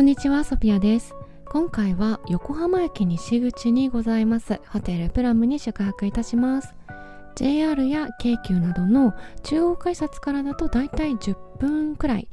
こんにちは、ソピアです。今回は横浜駅西口にございますホテルプラムに宿泊いたします。 JR や京急などの中央改札からだとだいたい10分くらい。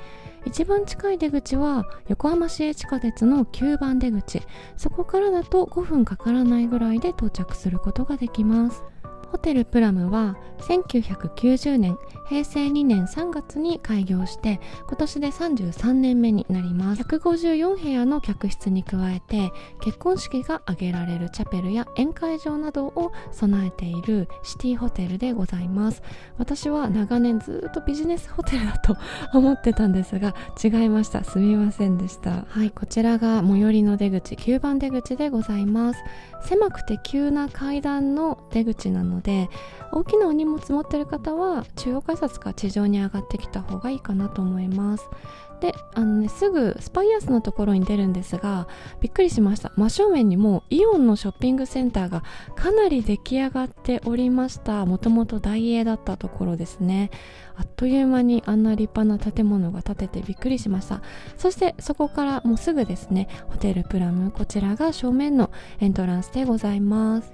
一番近い出口は横浜市営地下鉄の9番出口。そこからだと5分かからないぐらいで到着することができます。ホテルプラムは1990年平成2年3月に開業して今年で33年目になります。154部屋の客室に加えて結婚式が挙げられるチャペルや宴会場などを備えているシティホテルでございます。私は長年ずっとビジネスホテルだと思ってたんですが違いました。すみませんでした。はい、こちらが最寄りの出口9番出口でございます。狭くて急な階段の出口なので大きなお荷物持ってる方は中央改札から地上に上がってきた方がいいかなと思います。で、すぐスパイアスのところに出るんですがびっくりしました。真正面にもイオンのショッピングセンターがかなり出来上がっておりました。もともと大英だったところですね。あっという間にあんな立派な建物が建ててびっくりしました。そしてそこからもうすぐですねホテルプラム、こちらが正面のエントランスでございます。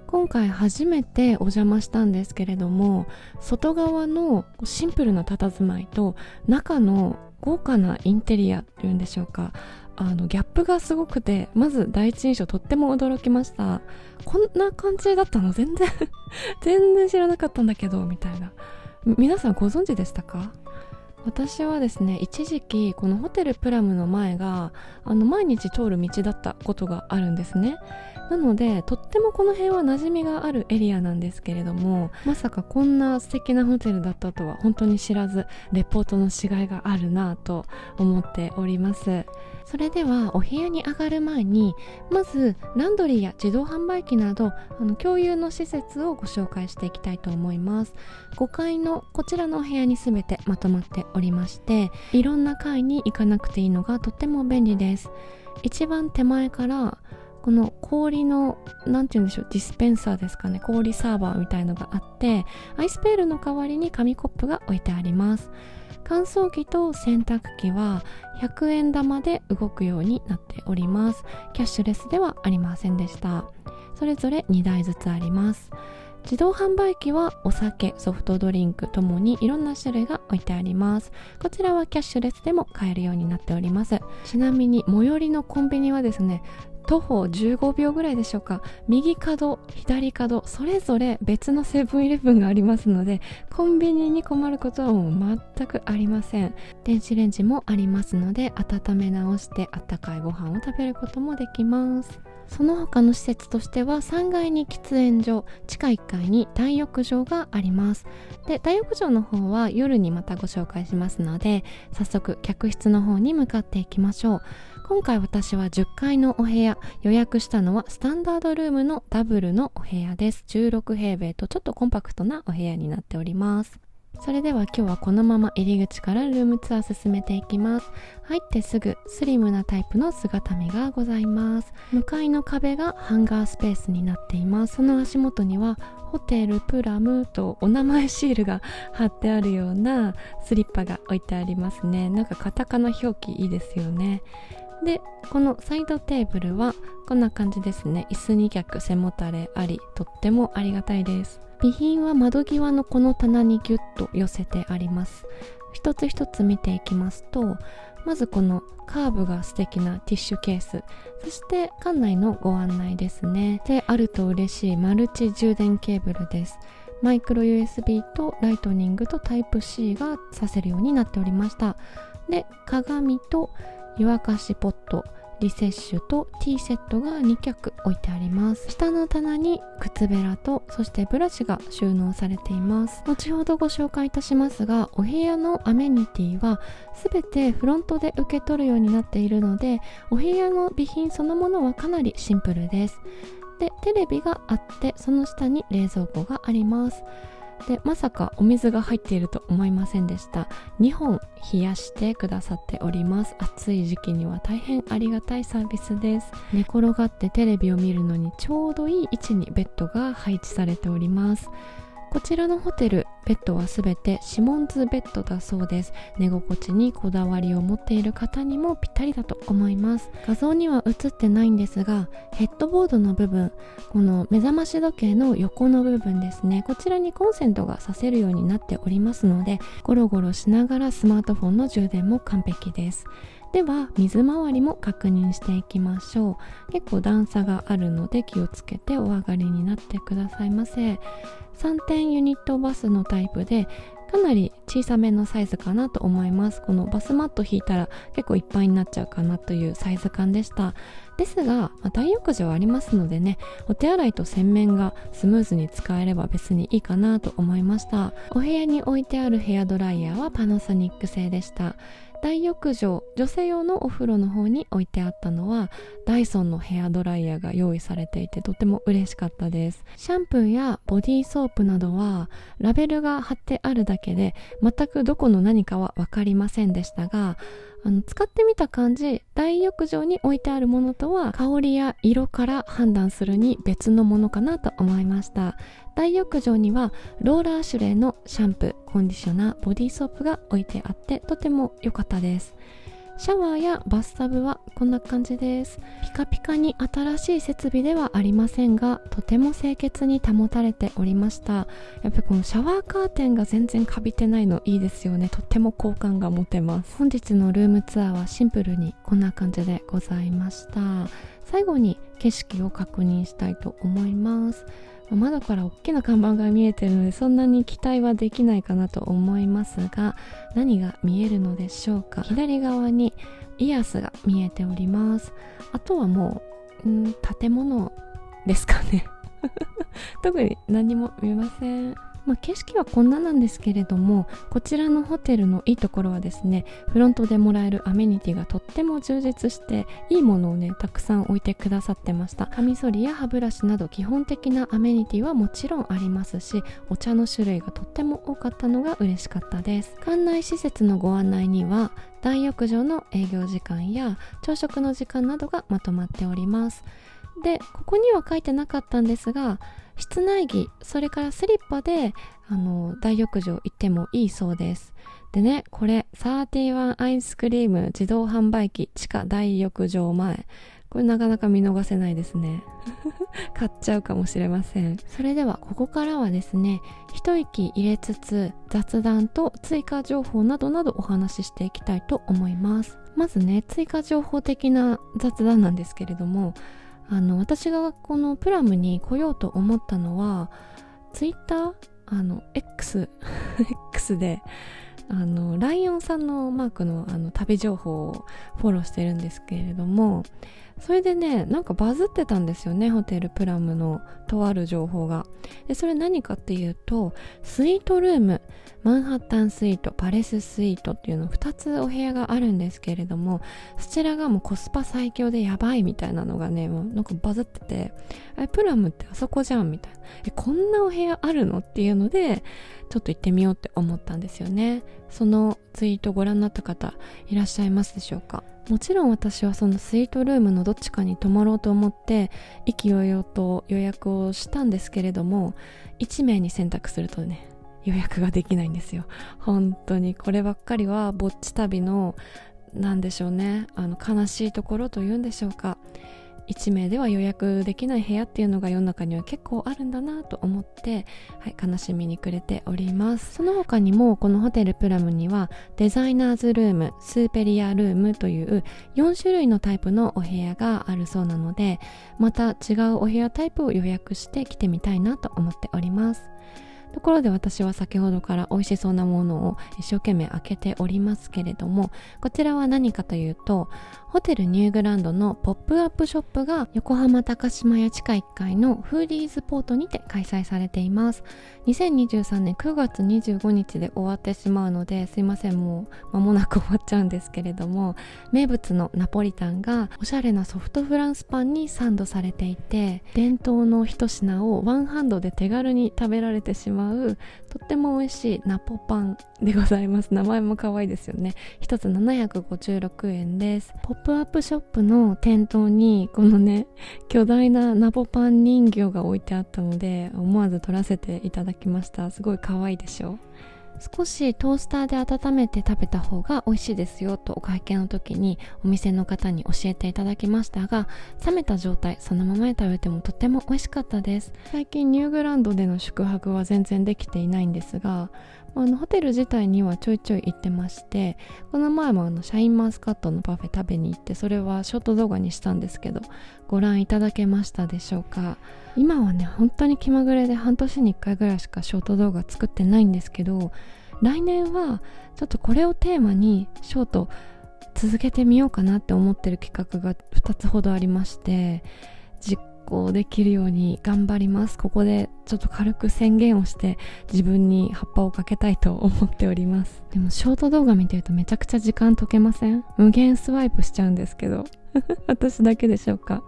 今回初めてお邪魔したんですけれども外側のシンプルな佇まいと中の豪華なインテリアっていうんでしょうか、ギャップがすごくてまず第一印象とっても驚きました。こんな感じだったの全然知らなかったんだけどみたいな。皆さんご存知でしたか？私はですね一時期このホテルプラムの前が毎日通る道だったことがあるんですね。なのでとってもこの辺は馴染みがあるエリアなんですけれどもまさかこんな素敵なホテルだったとは本当に知らずレポートのしがいがあるなと思っております。それではお部屋に上がる前にまずランドリーや自動販売機など共有の施設をご紹介していきたいと思います。5階のこちらのお部屋に全てまとまっておりましていろんな階に行かなくていいのがとっても便利です。一番手前からこの氷のなんて言うんでしょうディスペンサーですかね、氷サーバーみたいのがあってアイスペールの代わりに紙コップが置いてあります。乾燥機と洗濯機は100円玉で動くようになっております。キャッシュレスではありませんでした。それぞれ2台ずつあります。自動販売機はお酒、ソフトドリンクともにいろんな種類が置いてあります。こちらはキャッシュレスでも買えるようになっております。ちなみに最寄りのコンビニはですね徒歩15秒ぐらいでしょうか、右角左角それぞれ別のセブンイレブンがありますのでコンビニに困ることはもう全くありません。電子レンジもありますので温め直してあったかいご飯を食べることもできます。その他の施設としては3階に喫煙所、地下1階に大浴場があります。で、大浴場の方は夜にまたご紹介しますので早速客室の方に向かっていきましょう。今回私は10階のお部屋、予約したのはスタンダードルームのダブルのお部屋です。16平米とちょっとコンパクトなお部屋になっております。それでは今日はこのまま入り口からルームツアー進めていきます。入ってすぐスリムなタイプの姿見がございます。向かいの壁がハンガースペースになっています。その足元にはホテルプラムとお名前シールが貼ってあるようなスリッパが置いてありますね。なんかカタカナ表記いいですよね。で、このサイドテーブルはこんな感じですね。椅子2脚、背もたれあり、とってもありがたいです。備品は窓際のこの棚にギュッと寄せてあります。一つ一つ見ていきますとまずこのカーブが素敵なティッシュケース、そして館内のご案内ですね。で、あると嬉しいマルチ充電ケーブルです。マイクロ USB とライトニングとタイプ C が挿せるようになっておりました。で、鏡と湯沸かしポット、リセッシュとティーセットが2脚置いてあります。下の棚に靴べらとそしてブラシが収納されています。後ほどご紹介いたしますがお部屋のアメニティは全てフロントで受け取るようになっているのでお部屋の備品そのものはかなりシンプルです。で、テレビがあってその下に冷蔵庫があります。で、まさかお水が入っていると思いませんでした。2本冷やしてくださっております。暑い時期には大変ありがたいサービスです。寝転がってテレビを見るのにちょうどいい位置にベッドが配置されております。こちらのホテルベッドはすべてシモンズベッドだそうです。寝心地にこだわりを持っている方にもぴったりだと思います。画像には映ってないんですが、ヘッドボードの部分、この目覚まし時計の横の部分ですね、こちらにコンセントがさせるようになっておりますので、ゴロゴロしながらスマートフォンの充電も完璧です。では水回りも確認していきましょう。結構段差があるので気をつけてお上がりになってくださいませ。3点ユニットバスのタイプでかなり小さめのサイズかなと思います。このバスマット引いたら結構いっぱいになっちゃうかなというサイズ感でした。ですが、大浴場ありますのでね、お手洗いと洗面がスムーズに使えれば別にいいかなと思いました。お部屋に置いてあるヘアドライヤーはパナソニック製でした。大浴場、女性用のお風呂の方に置いてあったのはダイソンのヘアドライヤーが用意されていて、とても嬉しかったです。シャンプーやボディーソープなどはラベルが貼ってあるだけで全くどこの何かは分かりませんでしたが、使ってみた感じ、大浴場に置いてあるものとは香りや色から判断するに別のものかなと思いました。大浴場にはローラーシュレーのシャンプー、コンディショナー、ボディーソープが置いてあってとても良かったです。シャワーやバスタブはこんな感じです。ピカピカに新しい設備ではありませんが、とても清潔に保たれておりました。やっぱりこのシャワーカーテンが全然カビてないのいいですよね。とても好感が持てます。本日のルームツアーはシンプルにこんな感じでございました。最後に景色を確認したいと思います。窓から大きな看板が見えているのでそんなに期待はできないかなと思いますが、何が見えるのでしょうか。左側にイアスが見えております。あとはもう建物ですかね特に何も見えません。景色はこんななんですけれども、こちらのホテルのいいところはですね、フロントでもらえるアメニティがとっても充実していいものをねたくさん置いてくださってました。カミソリや歯ブラシなど基本的なアメニティはもちろんありますし、お茶の種類がとっても多かったのが嬉しかったです。館内施設のご案内には大浴場の営業時間や朝食の時間などがまとまっております。で、ここには書いてなかったんですが、室内着、それからスリッパで大浴場行ってもいいそうです。でね、これ31アイスクリーム自動販売機地下大浴場前、これなかなか見逃せないですね買っちゃうかもしれません。それではここからはですね、一息入れつつ雑談と追加情報などなどお話ししていきたいと思います。まずね、追加情報的な雑談なんですけれども、私がこのプラムに来ようと思ったのはツイッターX でライオンさんのマークの旅情報をフォローしてるんですけれども、それでね、なんかバズってたんですよね、ホテルプラムのとある情報が。で、それ何かっていうと、スイートルーム、マンハッタンスイート、パレススイートっていうの2つお部屋があるんですけれども、そちらがもうコスパ最強でやばいみたいなのがね、もうなんかバズってて、プラムってあそこじゃんみたいな、こんなお部屋あるのっていうのでちょっと行ってみようって思ったんですよね。そのツイートご覧になった方いらっしゃいますでしょうか。もちろん私はそのスイートルームのどっちかに泊まろうと思って意気揚々と予約をしたんですけれども、1名に選択するとね、予約ができないんですよ。本当にこればっかりはぼっち旅のなんでしょうね、悲しいところというんでしょうか。1名では予約できない部屋っていうのが世の中には結構あるんだなと思って、悲しみに暮れております。その他にもこのホテルプラムにはデザイナーズルーム、スーペリアルームという4種類のタイプのお部屋があるそうなので、また違うお部屋タイプを予約して来てみたいなと思っております。ところで私は先ほどから美味しそうなものを一生懸命開けておりますけれども、こちらは何かというと、ホテルニューグランドのポップアップショップが横浜高島屋地下1階のフーディーズポートにて開催されています。2023年9月25日で終わってしまうので、すいません、もう間もなく終わっちゃうんですけれども、名物のナポリタンがおしゃれなソフトフランスパンにサンドされていて、伝統の一品をワンハンドで手軽に食べられてしまうとっても美味しいナポパンでございます。名前も可愛いですよね。一つ756円です。ポップアップショップの店頭にこのね巨大なナポパン人形が置いてあったので、思わず撮らせていただきました。すごい可愛いでしょ。少しトースターで温めて食べた方が美味しいですよとお会計の時にお店の方に教えていただきましたが、冷めた状態そのままで食べてもとっても美味しかったです。最近ニューグランドでの宿泊は全然できていないんですが、ホテル自体にはちょいちょい行ってまして、この前もシャインマスカットのパフェ食べに行って、それはショート動画にしたんですけど、ご覧いただけましたでしょうか。今はね本当に気まぐれで半年に1回ぐらいしかショート動画作ってないんですけど、来年はちょっとこれをテーマにショート続けてみようかなって思ってる企画が2つほどありまして、実行できるように頑張ります。ここでちょっと軽く宣言をして自分に葉っぱをかけたいと思っております。でもショート動画見てるとめちゃくちゃ時間解けません？無限スワイプしちゃうんですけど私だけでしょうか。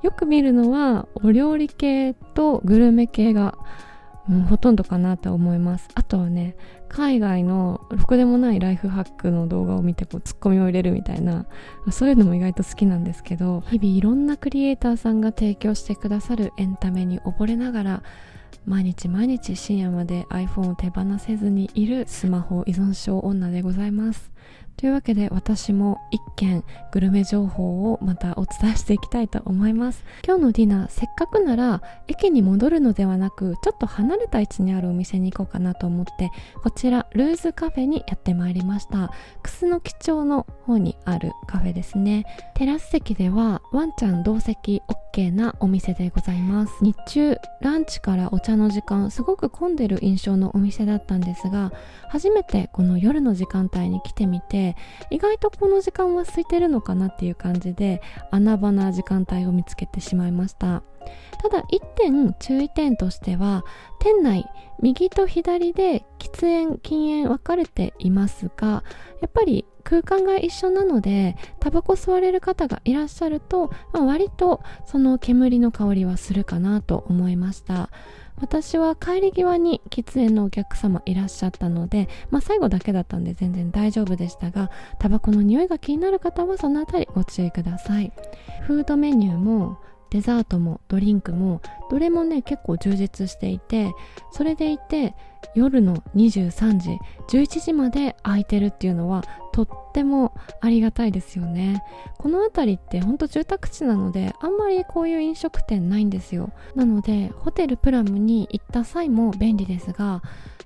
よく見るのはお料理系とグルメ系が、ほとんどかなと思います。あとはね、海外のろくでもないライフハックの動画を見てツッコミを入れるみたいな、そういうのも意外と好きなんですけど、日々いろんなクリエイターさんが提供してくださるエンタメに溺れながら、毎日毎日深夜まで iPhone を手放せずにいるスマホ依存症女でございます。というわけで私も一件グルメ情報をまたお伝えしていきたいと思います。今日のディナー、せっかくなら駅に戻るのではなくちょっと離れた位置にあるお店に行こうかなと思って、こちらルーズカフェにやってまいりました。楠木町の方にあるカフェですね。テラス席ではワンちゃん同席 OK なお店でございます。日中ランチからお茶の時間、すごく混んでる印象のお店だったんですが、初めてこの夜の時間帯に来てみて、意外とこの時間は空いてるのかなっていう感じで穴場な時間帯を見つけてしまいました。ただ一点注意点としては、店内右と左で喫煙禁煙分かれていますが、やっぱり空間が一緒なのでタバコ吸われる方がいらっしゃると、割とその煙の香りはするかなと思いました。私は帰り際に喫煙のお客様いらっしゃったので、最後だけだったんで全然大丈夫でしたが、タバコの匂いが気になる方はそのあたりご注意ください。フードメニューもデザートもドリンクもどれもね結構充実していて、それでいて夜の23時11時まで空いてるっていうのはとってもありがたいですよね。この辺りってほんと住宅地なのであんまりこういう飲食店ないんですよ。なのでホテルプラムに行った際も便利ですが、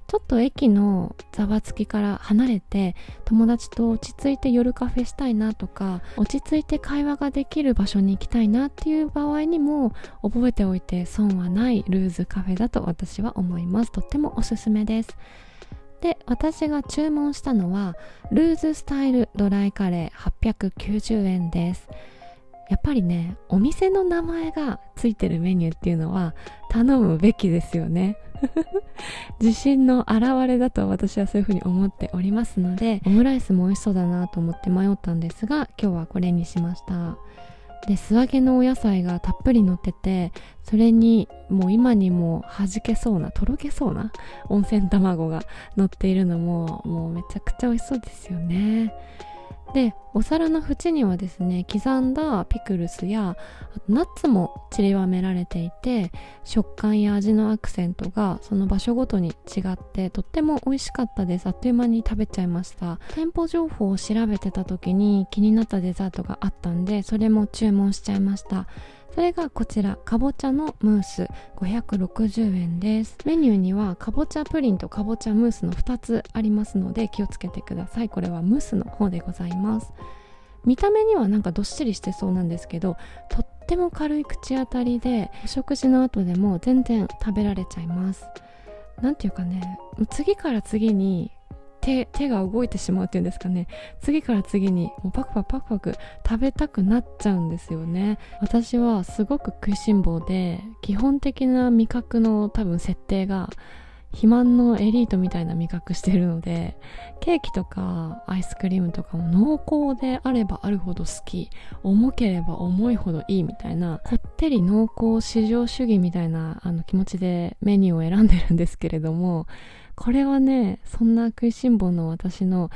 ちょっと駅のざわつきから離れて友達と落ち着いて夜カフェしたいなとか、落ち着いて会話ができる場所に行きたいなっていう場合にも覚えておいて損はないルーズカフェだと私は思います。とってもおすすめです。で、私が注文したのはルーズスタイルドライカレー890円です。やっぱりね、お店の名前がついてるメニューっていうのは頼むべきですよね自信の表れだと私はそういうふうに思っておりますので、オムライスも美味しそうだなと思って迷ったんですが、今日はこれにしました。で、素揚げのお野菜がたっぷり乗ってて、それにもう今にも弾けそうな、とろけそうな温泉卵が乗っているのももうめちゃくちゃ美味しそうですよね。で、お皿の縁にはですね、刻んだピクルスやあとナッツも散りばめられていて、食感や味のアクセントがその場所ごとに違ってとっても美味しかったです。あっという間に食べちゃいました。店舗情報を調べてた時に気になったデザートがあったんで、それも注文しちゃいました。それがこちら、かぼちゃのムース560円です。メニューにはかぼちゃプリンとかぼちゃムースの2つありますので気をつけてください。これはムースの方でございます。見た目にはなんかどっしりしてそうなんですけど、とっても軽い口当たりで、お食事の後でも全然食べられちゃいます。なんていうかね、次から次に手が動いてしまうっていうんですかね、次から次にもうパクパクパクパク食べたくなっちゃうんですよね。私はすごく食いしん坊で、基本的な味覚の多分設定が肥満のエリートみたいな味覚してるので、ケーキとかアイスクリームとかも濃厚であればあるほど好き、重ければ重いほどいいみたいな、こってり濃厚至上主義みたいな気持ちでメニューを選んでるんですけれども、これはね、そんな食いしん坊の私の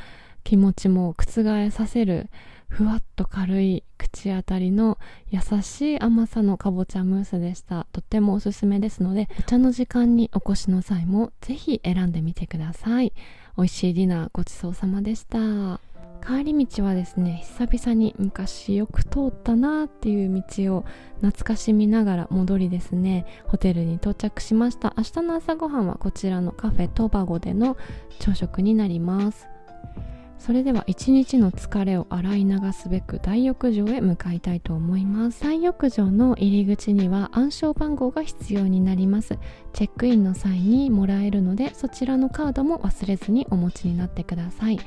気持ちも覆させるふわっと軽い口当たりの優しい甘さのかぼちゃムースでした。とってもおすすめですので、お茶の時間にお越しの際もぜひ選んでみてください。美味しいディナーごちそうさまでした。帰り道はですね、久々に昔よく通ったなっていう道を懐かしみながら戻りですね、ホテルに到着しました。明日の朝ごはんはこちらのカフェトバゴでの朝食になります。それでは一日の疲れを洗い流すべく大浴場へ向かいたいと思います。大浴場の入り口には暗証番号が必要になります。チェックインの際にもらえるので、そちらのカードも忘れずにお持ちになってください。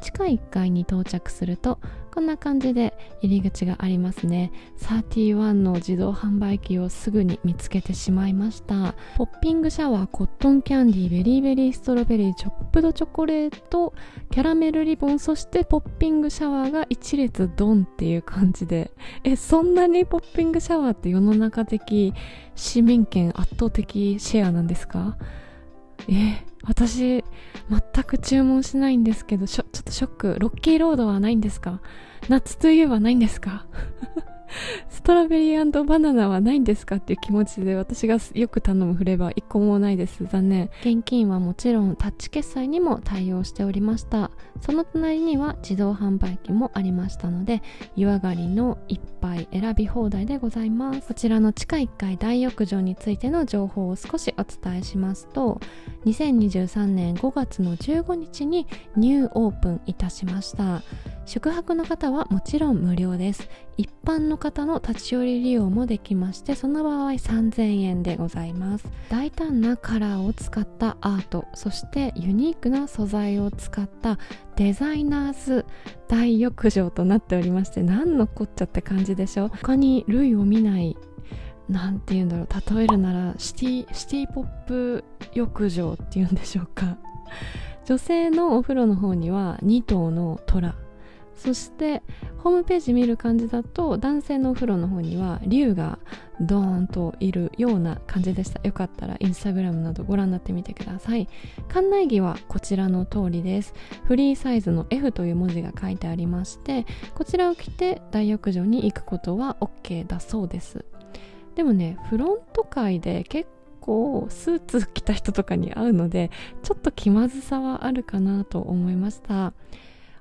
地下1階に到着するとこんな感じで入り口がありますね。31の自動販売機をすぐに見つけてしまいました。ポッピングシャワー、コットンキャンディー、ベリーベリーストロベリー、チョップドチョコレート、キャラメルリボン、そしてポッピングシャワーが一列ドンっていう感じで、そんなにポッピングシャワーって世の中的市民権圧倒的シェアなんですか？私全く注文しないんですけど、ちょっとショック。ロッキーロードはないんですか？ナッツトゥユーはないんですか？ストロベリー&バナナはないんですかっていう気持ちで、私がよく頼むフレーバー1個もないです。残念。現金はもちろんタッチ決済にも対応しておりました。その隣には自動販売機もありましたので、湯上がりの一杯選び放題でございます。こちらの地下1階大浴場についての情報を少しお伝えしますと、2023年5月の15日にニューオープンいたしました。宿泊の方はもちろん無料です。一般の方の立ち寄り利用もできまして、その場合3000円でございます。大胆なカラーを使ったアート、そしてユニークな素材を使ったデザイナーズ大浴場となっておりまして、なんのこっちゃって感じでしょ。他に類を見ない、なんていうんだろう、例えるならシティポップ浴場っていうんでしょうか。女性のお風呂の方には2頭の虎、そしてホームページ見る感じだと男性のお風呂の方には竜がドーンといるような感じでした。よかったらインスタグラムなどご覧になってみてください。館内着はこちらの通りです。フリーサイズの F という文字が書いてありまして、こちらを着て大浴場に行くことは OK だそうです。でもね、フロント階で結構スーツ着た人とかに会うので、ちょっと気まずさはあるかなと思いました。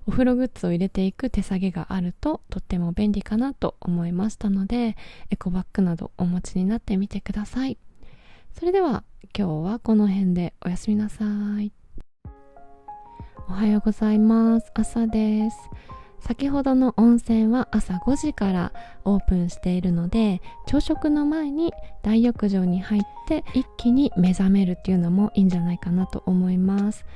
お風呂グッズを入れていく手提げがあるととっても便利かなと思いましたので、エコバッグなどお持ちになってみてください。それでは今日はこの辺でおやすみなさい。おはようございます。朝です。先ほどの温泉は朝5時からオープンしているので、朝食の前に大浴場に入って一気に目覚めるっていうのもいいんじゃないかなと思います。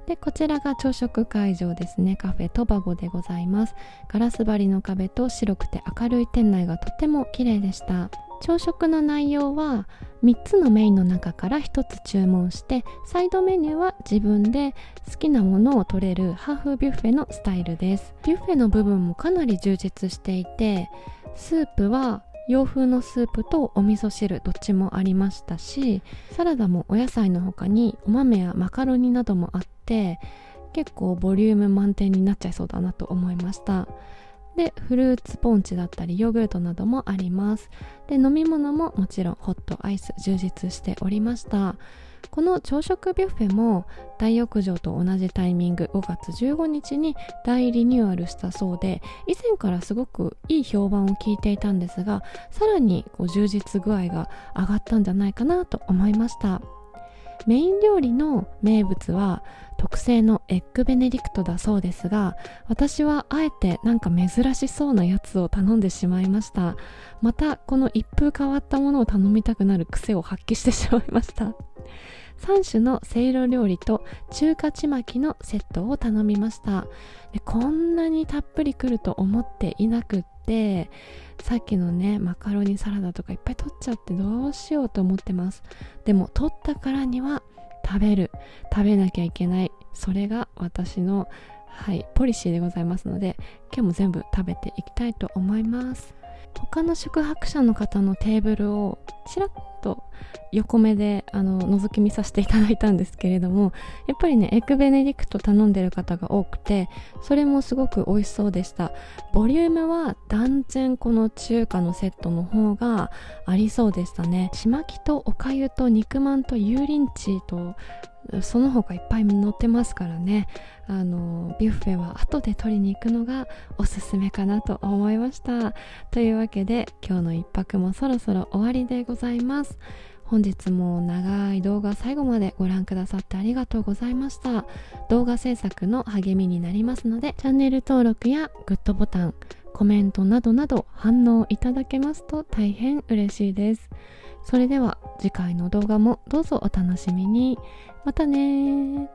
で、こちらが朝食会場ですね。カフェトバゴでございます。ガラス張りの壁と白くて明るい店内がとても綺麗でした。朝食の内容は3つのメインの中から1つ注文して、サイドメニューは自分で好きなものを取れるハーフビュッフェのスタイルです。ビュッフェの部分もかなり充実していて、スープは洋風のスープとお味噌汁どっちもありましたし、サラダもお野菜の他にお豆やマカロニなどもあって、結構ボリューム満点になっちゃいそうだなと思いました。で、フルーツポンチだったりヨーグルトなどもあります。で、飲み物ももちろんホットアイス充実しておりました。この朝食ビュッフェも大浴場と同じタイミング5月15日に大リニューアルしたそうで、以前からすごくいい評判を聞いていたんですが、さらに充実具合が上がったんじゃないかなと思いました。メイン料理の名物は特製のエッグベネディクトだそうですが、私はあえてなんか珍しそうなやつを頼んでしまいました。またこの一風変わったものを頼みたくなる癖を発揮してしまいました。3種のせいろ料理と中華ちまきのセットを頼みました。で、こんなにたっぷり来ると思っていなくって、さっきのねマカロニサラダとかいっぱい取っちゃってどうしようと思ってます。でも取ったからには食べなきゃいけない、それが私のポリシーでございますので、今日も全部食べていきたいと思います。他の宿泊者の方のテーブルをちらっと横目で覗き見させていただいたんですけれども、やっぱりねエッグベネディクト頼んでる方が多くて、それもすごく美味しそうでした。ボリュームは断然この中華のセットの方がありそうでしたね。ちまきとおかゆと肉まんと油淋鶏とその他いっぱい載ってますからね。ビュッフェは後で取りに行くのがおすすめかなと思いました。というわけで今日の一泊もそろそろ終わりでございます。本日も長い動画最後までご覧くださってありがとうございました。動画制作の励みになりますので、チャンネル登録やグッドボタン、コメントなどなど反応いただけますと大変嬉しいです。それでは次回の動画もどうぞお楽しみに。またねー。